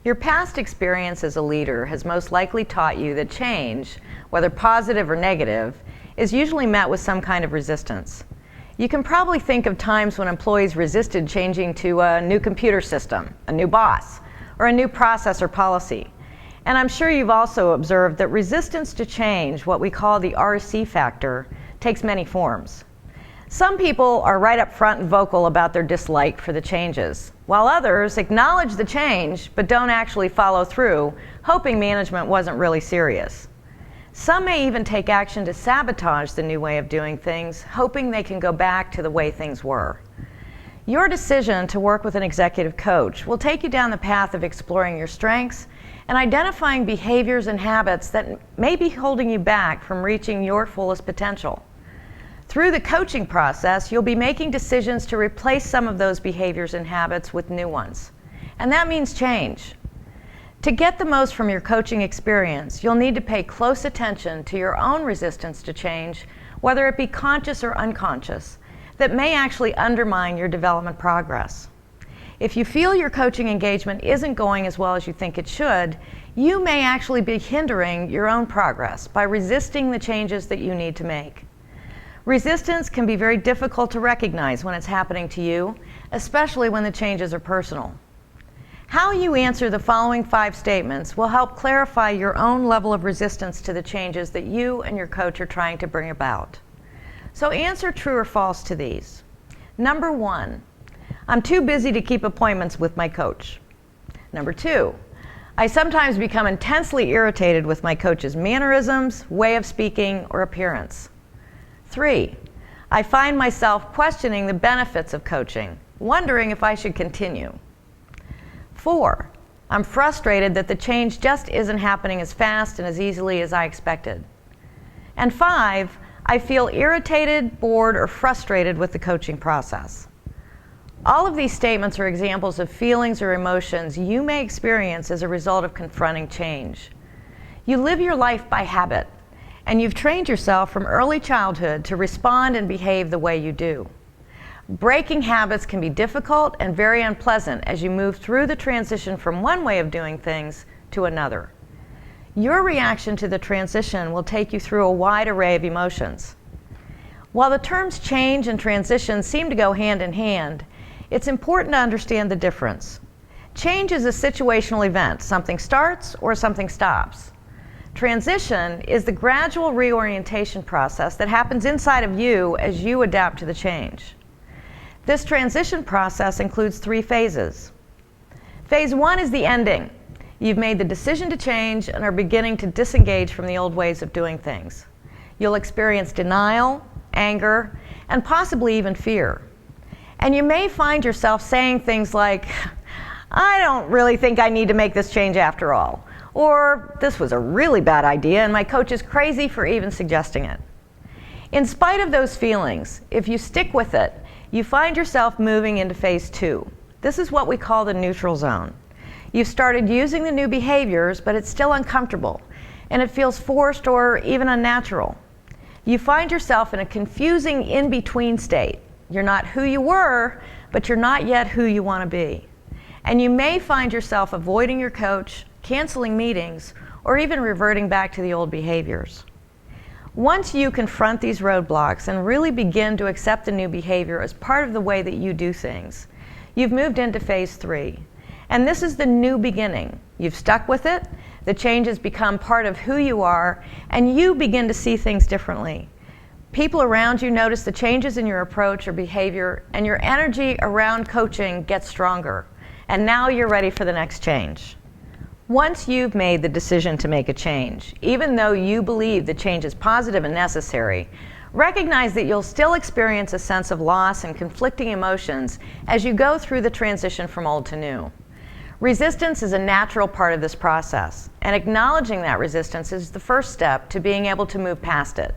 Your past experience as a leader has most likely taught you that change, whether positive or negative, is usually met with some kind of resistance. You can probably think of times when employees resisted changing to a new computer system, a new boss, or a new process or policy. And I'm sure you've also observed that resistance to change, what we call the RC factor, takes many forms. Some people are right up front and vocal about their dislike for the changes, while others acknowledge the change but don't actually follow through, hoping management wasn't really serious. Some may even take action to sabotage the new way of doing things, hoping they can go back to the way things were. Your decision to work with an executive coach will take you down the path of exploring your strengths and identifying behaviors and habits that may be holding you back from reaching your fullest potential. Through the coaching process, you'll be making decisions to replace some of those behaviors and habits with new ones. And that means change. To get the most from your coaching experience, you'll need to pay close attention to your own resistance to change, whether it be conscious or unconscious, that may actually undermine your development progress. If you feel your coaching engagement isn't going as well as you think it should, you may actually be hindering your own progress by resisting the changes that you need to make. Resistance can be very difficult to recognize when it's happening to you, especially when the changes are personal. How you answer the following 5 statements will help clarify your own level of resistance to the changes that you and your coach are trying to bring about. So answer true or false to these. Number 1, I'm too busy to keep appointments with my coach. Number 2, I sometimes become intensely irritated with my coach's mannerisms, way of speaking, or appearance. 3, I find myself questioning the benefits of coaching, wondering if I should continue. 4, I'm frustrated that the change just isn't happening as fast and as easily as I expected. And 5, I feel irritated, bored, or frustrated with the coaching process. All of these statements are examples of feelings or emotions you may experience as a result of confronting change. You live your life by habit, and you've trained yourself from early childhood to respond and behave the way you do. Breaking habits can be difficult and very unpleasant as you move through the transition from one way of doing things to another. Your reaction to the transition will take you through a wide array of emotions. While the terms change and transition seem to go hand in hand, it's important to understand the difference. Change is a situational event. Something starts or something stops. Transition is the gradual reorientation process that happens inside of you as you adapt to the change. This transition process includes 3 phases. Phase 1 is the ending. You've made the decision to change and are beginning to disengage from the old ways of doing things. You'll experience denial, anger, and possibly even fear. And you may find yourself saying things like, I don't really think I need to make this change after all. Or, this was a really bad idea and my coach is crazy for even suggesting it. In spite of those feelings, if you stick with it, you find yourself moving into phase 2. This is what we call the neutral zone. You've started using the new behaviors, but it's still uncomfortable, and it feels forced or even unnatural. You find yourself in a confusing in-between state. You're not who you were, but you're not yet who you want to be. And you may find yourself avoiding your coach, canceling meetings, or even reverting back to the old behaviors. Once you confront these roadblocks and really begin to accept the new behavior as part of the way that you do things, you've moved into phase 3. And this is the new beginning. You've stuck with it, the changes become part of who you are, and you begin to see things differently. People around you notice the changes in your approach or behavior, and your energy around coaching gets stronger. And now you're ready for the next change. Once you've made the decision to make a change, even though you believe the change is positive and necessary, recognize that you'll still experience a sense of loss and conflicting emotions as you go through the transition from old to new. Resistance is a natural part of this process, and acknowledging that resistance is the first step to being able to move past it.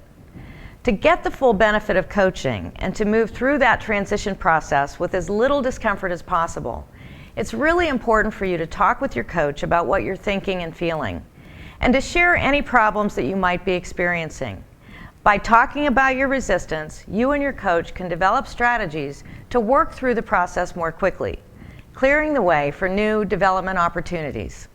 To get the full benefit of coaching and to move through that transition process with as little discomfort as possible, it's really important for you to talk with your coach about what you're thinking and feeling, and to share any problems that you might be experiencing. By talking about your resistance, you and your coach can develop strategies to work through the process more quickly. clearing the way for new development opportunities.